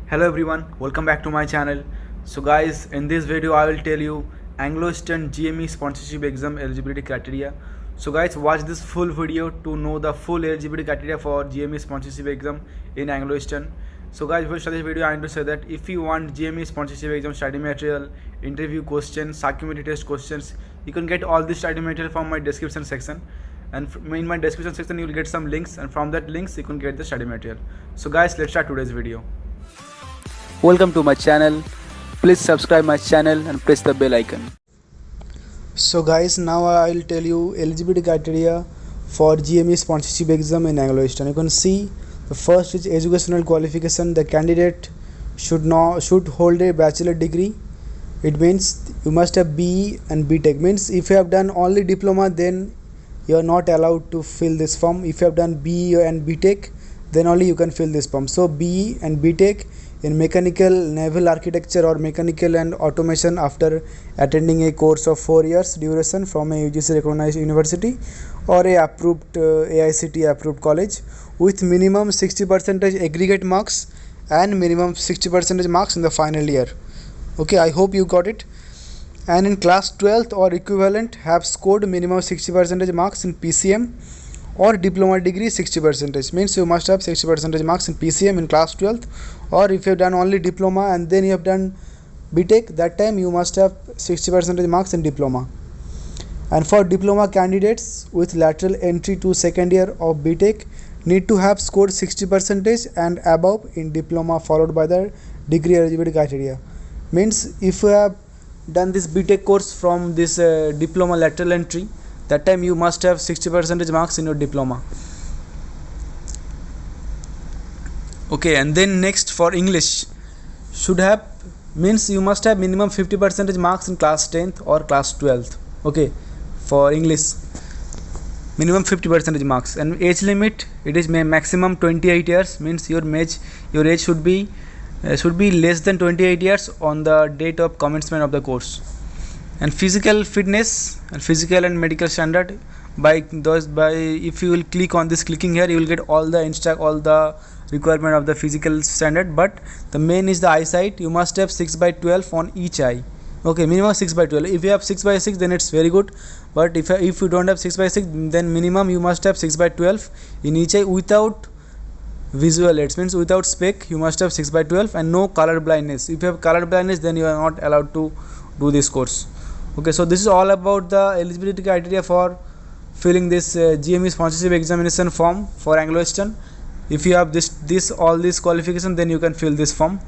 Hello everyone, welcome back to my channel. So guys, in this video I will tell you Anglo-Eastern GME sponsorship exam eligibility criteria. So guys, watch this full video to know the full eligibility criteria for GME sponsorship exam in Anglo-Eastern. So guys, before starting this video I need to say that if you want GME sponsorship exam study material, interview questions, psychometry test questions, you can get all this study material from my description section. And in my description section you will get some links, and from that links you can get the study material. So guys, let's start today's video. Welcome to my channel. Please subscribe my channel and press the bell icon. So guys, now I will tell you eligibility criteria for GME sponsorship exam in Anglo-Eastern. You can see the first is educational qualification. The candidate should hold a bachelor degree. It means you must have BE and BTech. Means if you have done only diploma, then you are not allowed to fill this form. If you have done BE and BTech, then only you can fill this form. So BE and BTech in mechanical, naval architecture or mechanical and automation after attending a course of 4 years duration from a UGC recognized university or a approved AICTE approved college with minimum 60% aggregate marks and minimum 60% marks in the final year. Okay, I hope you got it. And in class 12th or equivalent have scored minimum 60% marks in PCM or diploma degree 60%. Means you must have 60% marks in PCM in class 12th, or if you have done only diploma and then you have done BTech, that time you must have 60% marks in diploma. And for diploma candidates with lateral entry to second year of BTech need to have scored 60% and above in diploma, followed by the degree eligibility criteria. Means if you have done this BTech course from this diploma lateral entry, that time you must have 60% marks in your diploma. Okay, and then next for English should have, means you must have minimum 50% marks in class 10th or class 12th. Okay, for English minimum 50% marks. And age limit, it is maximum 28 years. Means your age should be less than 28 years on the date of commencement of the course. And physical fitness and physical and medical standard, if you will click on this, clicking here you will get all the requirement of the physical standard, but the main is the eyesight. You must have 6/12 on each eye. Okay, minimum 6/12. If you have 6/6, then it's very good, but if you don't have 6/6, then minimum you must have 6/12 in each eye without visual aids. Means without spec you must have 6/12, and no color blindness. If you have color blindness, then you are not allowed to do this course. Okay, so this is all about the eligibility criteria for filling this GME sponsorship examination form for Anglo-Eastern. If you have all these qualifications, then you can fill this form.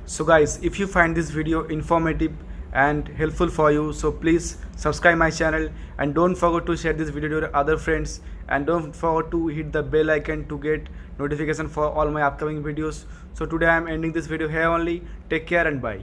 So guys, if you find this video informative and helpful for you, so please subscribe my channel and don't forget to share this video to your other friends, and don't forget to hit the bell icon to get notification for all my upcoming videos. So today I am ending this video here only. Take care and bye.